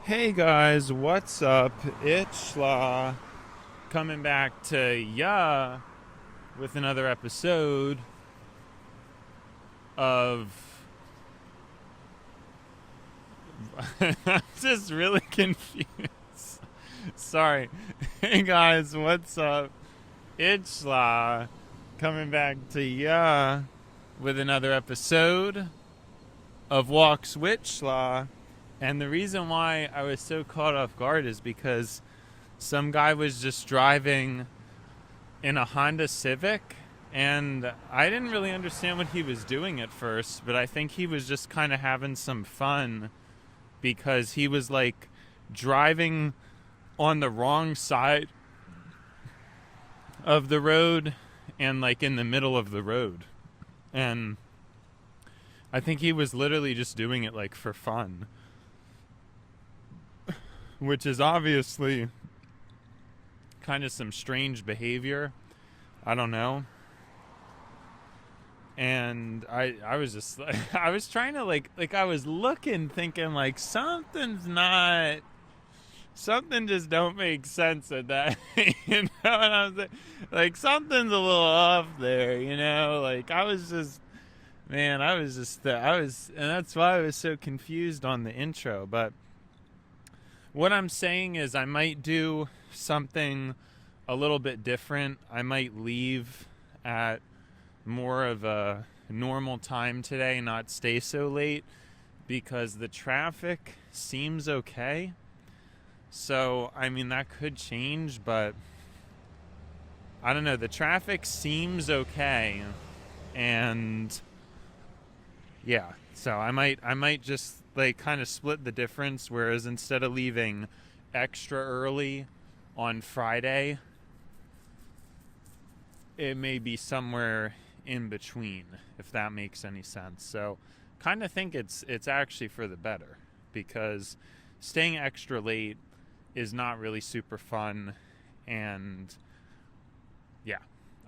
Hey guys, what's up? It's coming back to ya with another episode of. I'm just really confused. Sorry. Hey guys, what's up? It's coming back to ya with another episode of Walks with Schla. And the reason why I was so caught off guard is because some guy was just driving in a Honda Civic, and I didn't really understand what he was doing at first, but I think he was just kind of having some fun because he was like driving on the wrong side of the road and like in the middle of the road. And I think he was literally just doing it like for fun, which is obviously kind of some strange behavior. I don't know. And I was just like, I was trying to like I was looking, thinking like something just don't make sense at that. You know, and I was like something's a little off there, you know? Like I was, and that's why I was so confused on the intro. But what I'm saying is I might do something a little bit different. I might leave at more of a normal time today, not stay so late, because the traffic seems okay. So, I mean, that could change, but I don't know. The traffic seems okay. And yeah, so I might just like kind of split the difference, whereas instead of leaving extra early on Friday, it may be somewhere in between, if that makes any sense. So kind of think it's actually for the better, because staying extra late is not really super fun. And yeah,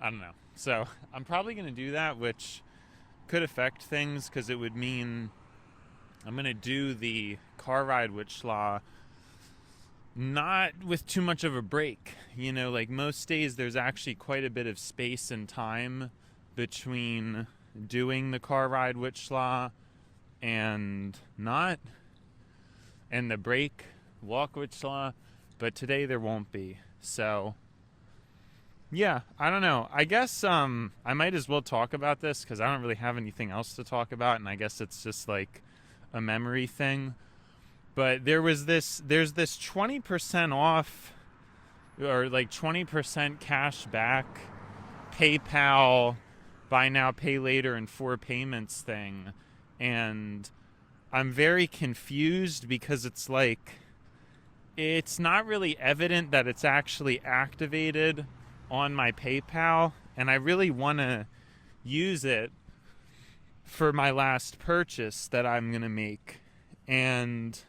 I don't know. So I'm probably going to do that, which could affect things, because it would mean I'm going to do the car ride with Schla not with too much of a break. You know, like most days there's actually quite a bit of space and time between doing the car ride with Schla and not, and the break walk with Schla, but today there won't be. So yeah, I don't know. I guess I might as well talk about this because I don't really have anything else to talk about, and I guess it's just like a memory thing. But there's this 20% off, or like 20% cash back PayPal buy now pay later in 4 payments thing, and I'm very confused because it's like it's not really evident that it's actually activated on my PayPal, and I really want to use it for my last purchase that I'm going to make. And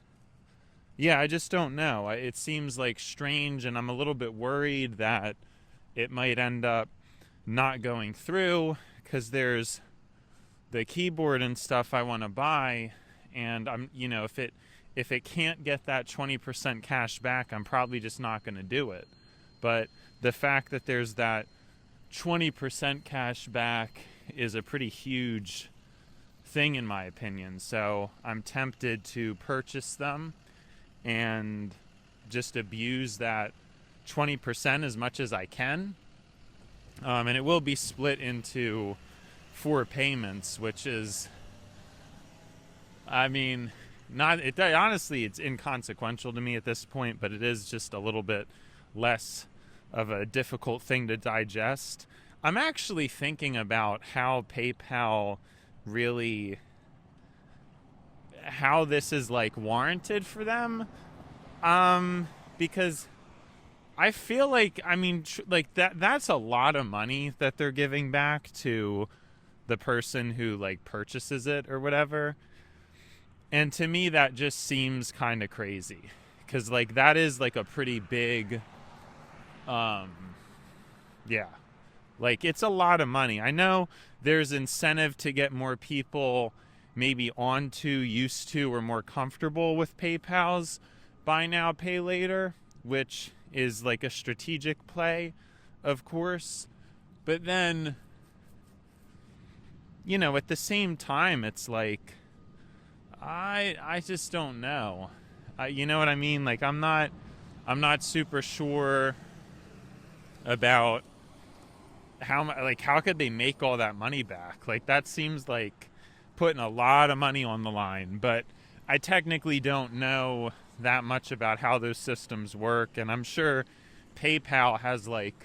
yeah, I just don't know. It seems like strange, and I'm a little bit worried that it might end up not going through, because there's the keyboard and stuff I want to buy, and I'm, you know, if it can't get that 20% cash back, I'm probably just not going to do it. But the fact that there's that 20% cash back is a pretty huge thing in my opinion. So I'm tempted to purchase them and just abuse that 20% as much as I can. And it will be split into 4 payments, which is, I mean, honestly, it's inconsequential to me at this point, but it is just a little bit less of a difficult thing to digest. I'm actually thinking about how PayPal really, how this is like warranted for them, because I feel like, I mean, like that's a lot of money that they're giving back to the person who like purchases it or whatever. And to me that just seems kind of crazy, because like that is like a pretty big yeah, like it's a lot of money. I know there's incentive to get more people maybe onto, used to, or more comfortable with PayPal's buy now, pay later, which is like a strategic play, of course. But then, at the same time, it's like, I just don't know. You know what I mean? Like, I'm not super sure about how could they make all that money back? Like, that seems like putting a lot of money on the line, but I technically don't know that much about how those systems work, and I'm sure PayPal has like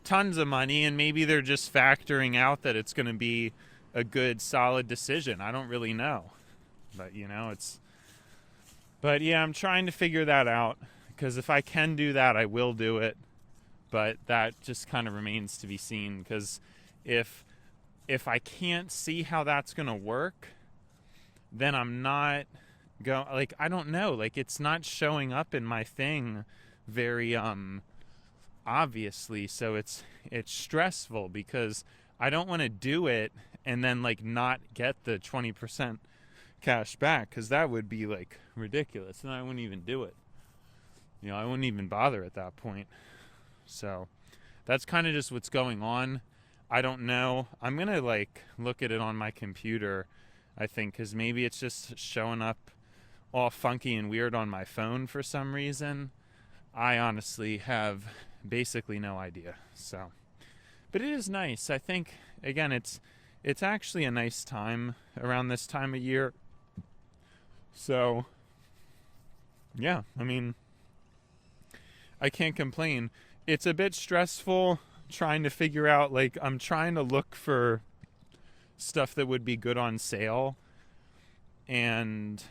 tons of money, and maybe they're just factoring out that it's going to be a good solid decision. I don't really know, but I'm trying to figure that out, because if I can do that, I will do it. But that just kind of remains to be seen, because if I can't see how that's going to work, then I'm not I don't know, like, it's not showing up in my thing very obviously, so it's stressful, because I don't want to do it and then like not get the 20% cash back, because that would be like ridiculous, and I wouldn't even do it. I wouldn't even bother at that point. So that's kind of just what's going on. I don't know. I'm going to like look at it on my computer, I think, because maybe it's just showing up all funky and weird on my phone for some reason. I honestly have basically no idea. So, but it is nice. I think, again, it's actually a nice time around this time of year. So, yeah, I mean, I can't complain. It's a bit stressful trying to figure out, like, I'm trying to look for stuff that would be good on sale, and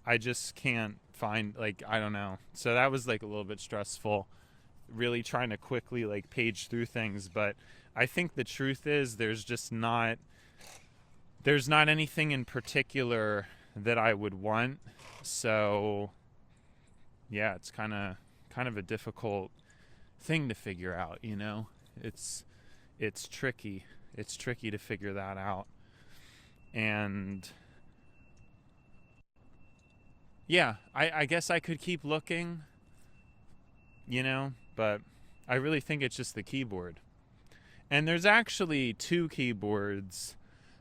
I just can't find, like, I don't know. So that was like a little bit stressful, really trying to quickly like page through things. But I think the truth is there's not anything in particular that I would want. So yeah, it's kind of a difficult thing to figure out. It's tricky. It's tricky to figure that out. And yeah, I guess I could keep looking, but I really think it's just the keyboard. And there's actually 2 keyboards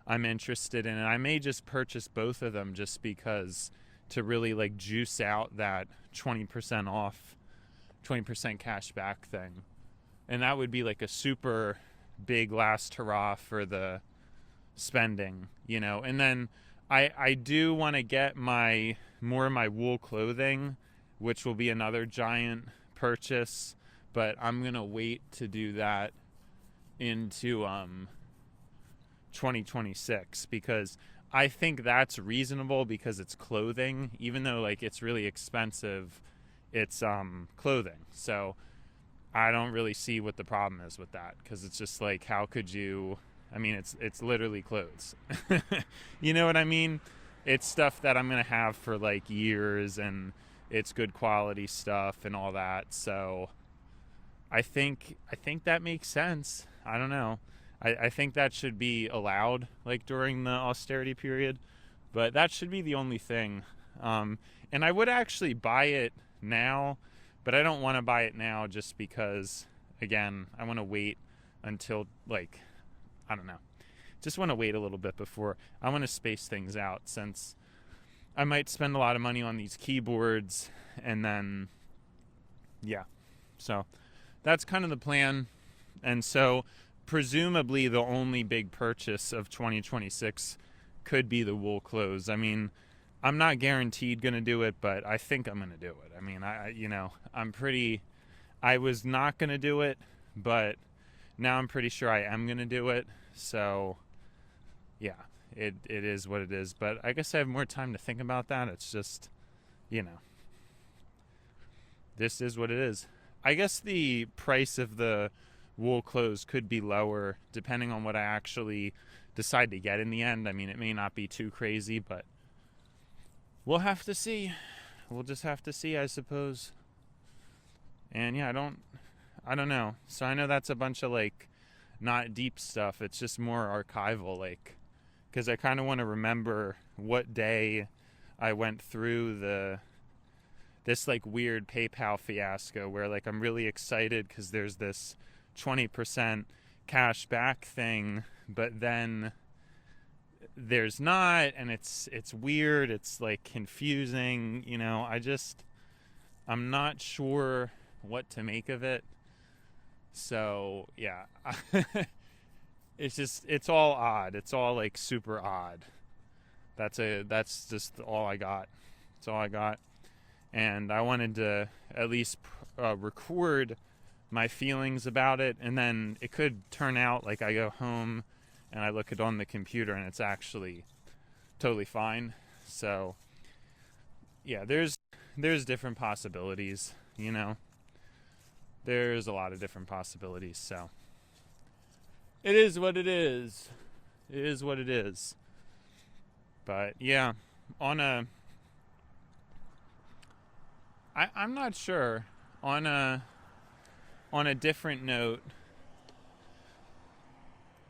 I'm interested in, and I may just purchase both of them just because, to really like juice out that 20% off, 20% cash back thing. And that would be like a super big last hurrah for the spending, And then I do want to get more of my wool clothing, which will be another giant purchase, but I'm going to wait to do that into 2026, because I think that's reasonable, because it's clothing. Even though like it's really expensive, it's clothing. So I don't really see what the problem is with that, because it's just like, how could you? I mean, it's literally clothes. You know what I mean? It's stuff that I'm gonna have for like years, and it's good quality stuff and all that. So I think that makes sense. I don't know. I think that should be allowed, like, during the austerity period, but that should be the only thing. And I would actually buy it now, but I don't want to buy it now just because, again, I want to wait until, like, I don't know. Just want to wait a little bit before. I want to space things out, since I might spend a lot of money on these keyboards, and then, yeah. So that's kind of the plan. And so presumably the only big purchase of 2026 could be the wool clothes. I mean, I'm not guaranteed going to do it, but I think I'm going to do it. I mean, I was not going to do it, but now I'm pretty sure I am going to do it. So yeah, it is what it is. But I guess I have more time to think about that. It's just, this is what it is. I guess the price of the wool clothes could be lower depending on what I actually decide to get in the end. I mean, it may not be too crazy, but we'll have to see. We'll just have to see, I suppose. And yeah, I don't know. So I know that's a bunch of like not deep stuff. It's just more archival, like, because I kind of want to remember what day I went through the this like weird PayPal fiasco where like I'm really excited because there's this 20% cash back thing, but then there's not, and it's weird. It's like confusing, I'm not sure what to make of it. So yeah, it's all odd. It's all like super odd. That's just all I got. That's all I got. And I wanted to at least record my feelings about it, and then it could turn out like I go home and I look at it on the computer and it's actually totally fine. So yeah, there's different possibilities, There's a lot of different possibilities, so it is what it is. It is what it is. But yeah, I'm not sure. On a different note,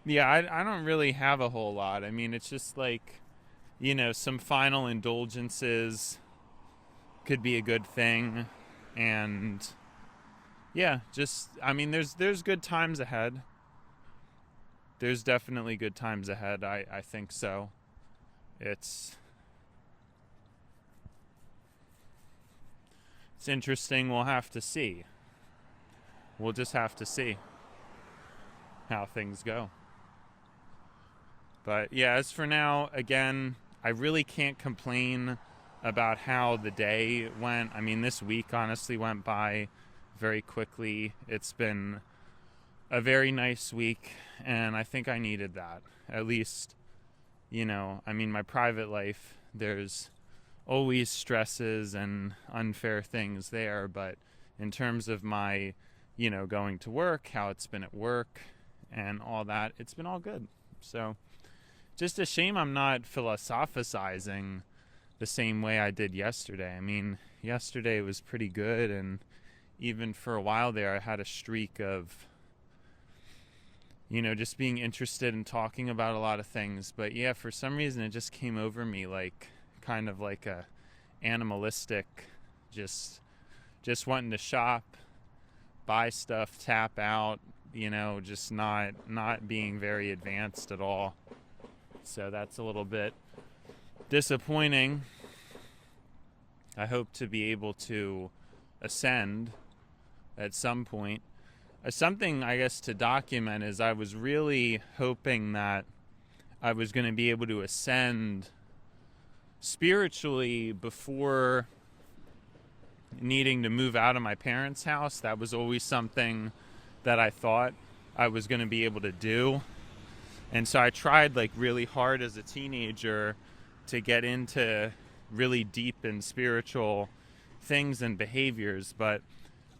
yeah, I don't really have a whole lot. I mean, it's just like, some final indulgences could be a good thing. And yeah, there's good times ahead. There's definitely good times ahead. I think so. It's interesting. We'll have to see. We'll just have to see how things go. But yeah, as for now, again, I really can't complain about how the day went. I mean, this week honestly went by very quickly. It's been a very nice week, and I think I needed that. At least, my private life, there's always stresses and unfair things there, but in terms of my, going to work, how it's been at work and all that, it's been all good. So just a shame I'm not philosophizing the same way I did yesterday. I mean, yesterday was pretty good, and even for a while there I had a streak of just being interested in talking about a lot of things. But yeah, for some reason it just came over me like kind of like a animalistic, just wanting to shop, buy stuff, tap out, just not being very advanced at all. So that's a little bit disappointing. I hope to be able to ascend at some point. Something, I guess, to document is I was really hoping that I was going to be able to ascend spiritually before needing to move out of my parents' house. That was always something that I thought I was going to be able to do. And so I tried like really hard as a teenager to get into really deep and spiritual things and behaviors, but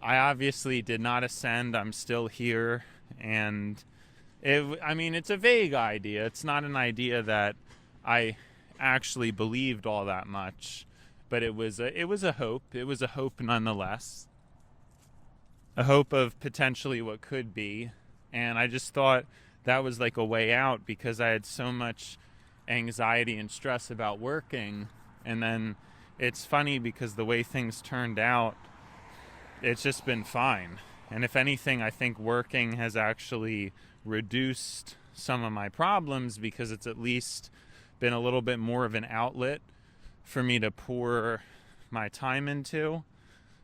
I obviously did not ascend. I'm still here, and it's a vague idea. It's not an idea that I actually believed all that much, but it was a hope. It was a hope nonetheless. A hope of potentially what could be, and I just thought that was like a way out because I had so much anxiety and stress about working. And then it's funny because the way things turned out, it's just been fine. And if anything, I think working has actually reduced some of my problems because it's at least been a little bit more of an outlet for me to pour my time into.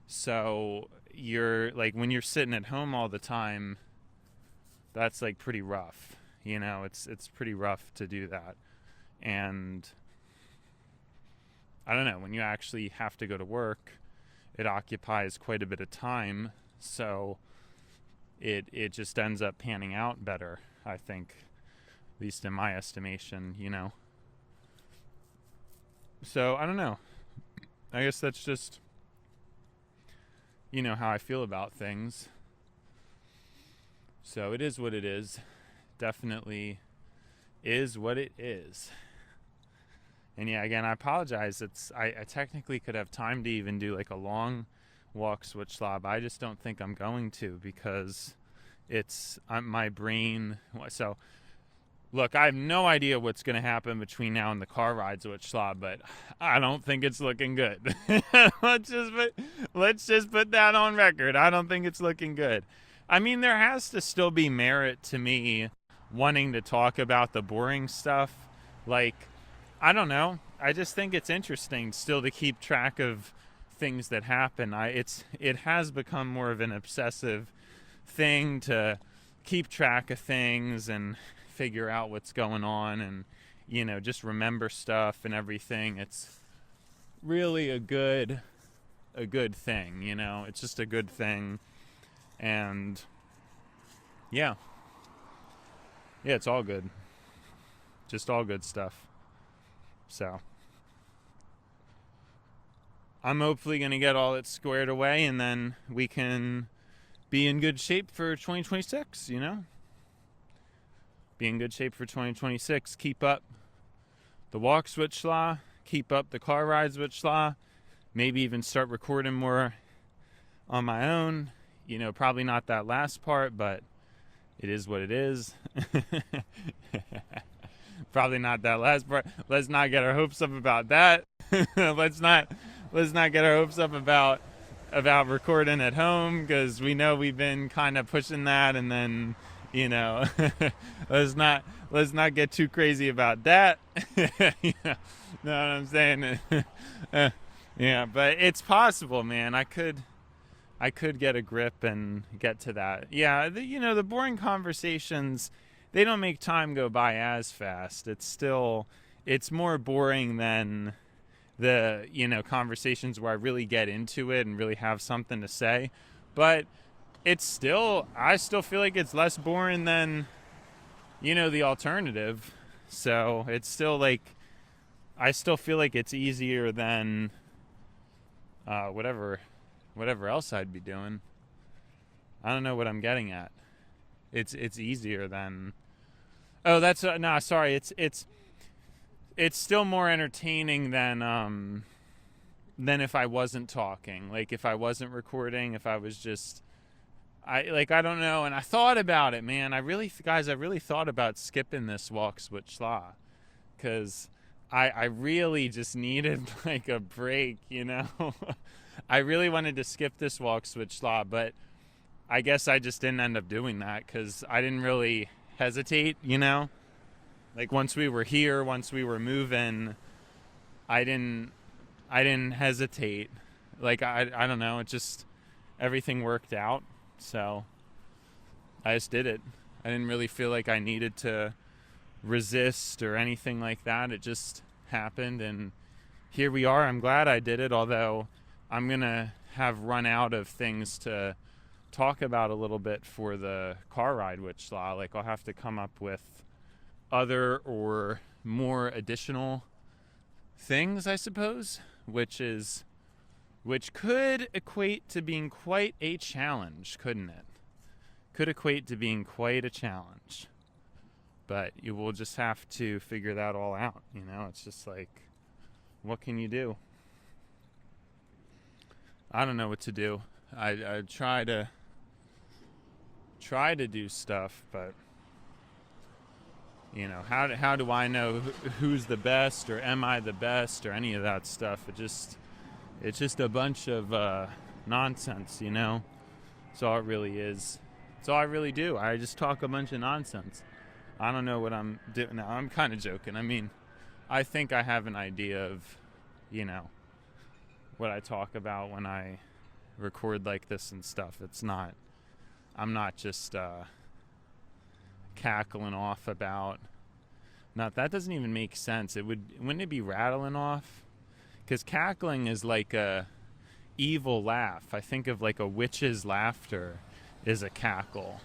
So you're like, when you're sitting at home all the time, that's like pretty rough. It's pretty rough to do that. And I don't know, when you actually have to go to work, it occupies quite a bit of time. So it just ends up panning out better, I think, at least in my estimation, So I don't know. I guess that's just, how I feel about things. So it is what it is. Definitely is what it is. And yeah, again, I apologize. I technically could have time to even do like a long walk switch lob. I just don't think I'm going to because it's my brain. So Look, I have no idea what's going to happen between now and the car rides with Schla, but I don't think it's looking good. Let's just put that on record. I don't think it's looking good. I mean, there has to still be merit to me wanting to talk about the boring stuff. Like, I don't know. I just think it's interesting still to keep track of things that happen. It has become more of an obsessive thing to keep track of things and figure out what's going on, and just remember stuff and everything. It's really a good thing. It's just a good thing. And yeah, it's all good, just all good stuff. So I'm hopefully going to get all it squared away, and then we can be in good shape for 2026, Be in good shape for 2026. Keep up the walks with Schla. Keep up the car rides with Schla. Maybe even start recording more on my own. Probably not that last part, but it is what it is. Probably not that last part. Let's not get our hopes up about that. Let's not get our hopes up about recording at home, because we know we've been kind of pushing that, and then let's not get too crazy about that. Know what I'm saying? Yeah, but it's possible, man. I could get a grip and get to that. Yeah, the boring conversations, they don't make time go by as fast. It's more boring than the conversations where I really get into it and really have something to say. But I still feel like it's less boring than the alternative. So it's still like, I still feel like it's easier than whatever else I'd be doing. I don't know what I'm getting at. It's easier than, sorry, it's still more entertaining than if I wasn't talking. Like, if I wasn't recording, if I was just, I don't know. And I thought about it, man. I really thought about skipping this walks with Schla, because I really just needed like a break, I really wanted to skip this walks with Schla, but I guess I just didn't end up doing that, because I didn't really hesitate, Like, once we were here, once we were moving, I didn't hesitate. Like, I don't know, it just, everything worked out, so I just did it. I didn't really feel like I needed to resist or anything like that. It just happened, and here we are. I'm glad I did it, although I'm gonna have run out of things to talk about a little bit for the car ride with Schla. Like, I'll have to come up with other or more additional things, I suppose, which could equate to being quite a challenge, couldn't it? Could equate to being quite a challenge. But you will just have to figure that all out, It's just like, what can you do? I don't know what to do. I try to do stuff, but how do I know who's the best, or am I the best, or any of that stuff? It's just a bunch of nonsense, That's all it really is. That's all I really do. I just talk a bunch of nonsense. I don't know what I'm doing now. I'm kind of joking. I mean, I think I have an idea of, what I talk about when I record like this and stuff. I'm not just cackling off about, that doesn't even make sense. Wouldn't it be rattling off? Because cackling is like a evil laugh. I think of like a witch's laughter is a cackle.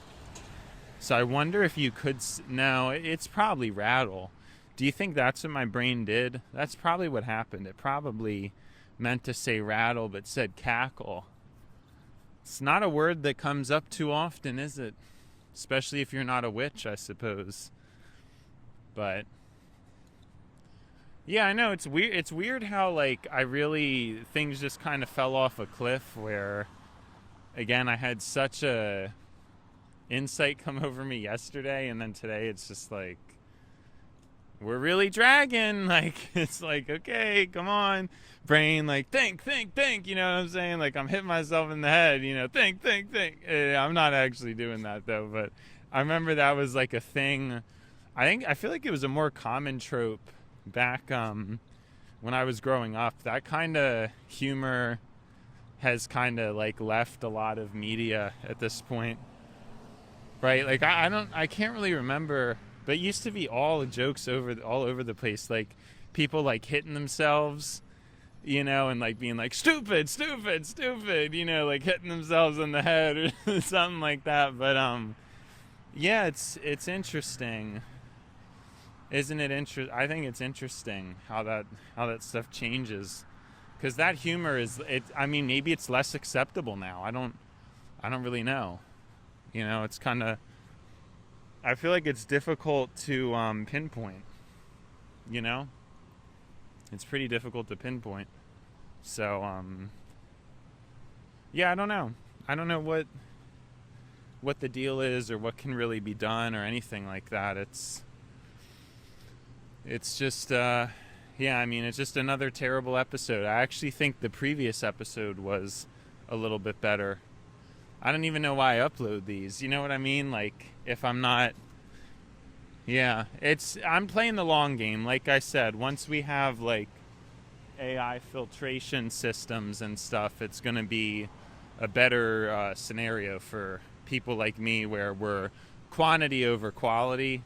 So I wonder if you could, no, it's probably rattle. Do you think that's what my brain did? That's probably what happened. It probably meant to say rattle, but said cackle. It's not a word that comes up too often, is it? Especially if you're not a witch, I suppose. But yeah, I know, it's weird. It's weird how, like, things just kind of fell off a cliff, where, again, I had such a insight come over me yesterday, and then today it's just like, we're really dragging. Like, it's like, okay, come on, brain, like, think, you know what I'm saying? Like, I'm hitting myself in the head, you know, think. I'm not actually doing that, though, but I remember that was, like, a thing. I feel like it was a more common trope back when I was growing up. That kind of humor has kind of, like, left a lot of media at this point, right? Like, I can't really remember, but it used to be all jokes all over the place, like people like hitting themselves, you know, and like being like stupid, you know, like hitting themselves in the head or something like that. But yeah, it's interesting, isn't it? I think it's interesting how that stuff changes, because that humor is it. I mean, maybe it's less acceptable now. I don't really know. You know, it's kind of. I feel like it's difficult to pinpoint. You know, it's pretty difficult to pinpoint. So yeah, I don't know. I don't know what the deal is or what can really be done or anything like that. It's just yeah, I mean, it's just another terrible episode. I actually think the previous episode was a little bit better. I don't even know why I upload these. You know what I mean? Like, if I'm not... Yeah, I'm playing the long game. Like I said, once we have, like, AI filtration systems and stuff, it's going to be a better scenario for people like me, where we're quantity over quality.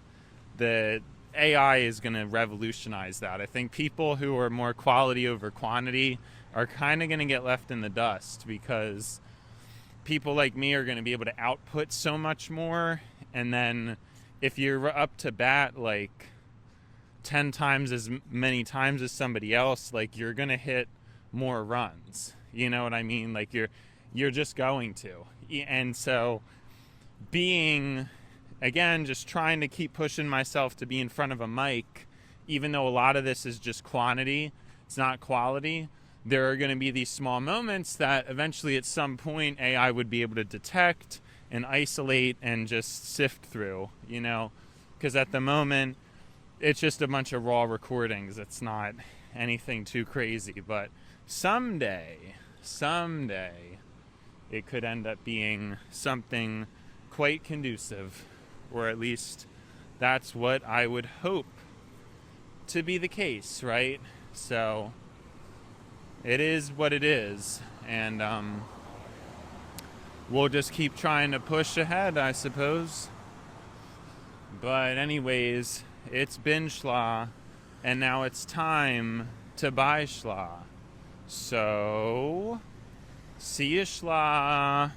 The AI is going to revolutionize that. I think people who are more quality over quantity are kind of going to get left in the dust, because people like me are going to be able to output so much more, and then if you're up to bat like 10 times as many times as somebody else, like, you're going to hit more runs. You know what I mean? Like, you're just going to. And so being, again, just trying to keep pushing myself to be in front of a mic, even though a lot of this is just quantity, it's not quality. There are going to be these small moments that eventually at some point AI would be able to detect and isolate and just sift through, you know, because at the moment it's just a bunch of raw recordings. It's not anything too crazy, but someday it could end up being something quite conducive, or at least that's what I would hope to be the case, right? So it is what it is, and we'll just keep trying to push ahead, I suppose. But anyways, it's been schla, and now it's time to buy schla. So, see ya schla.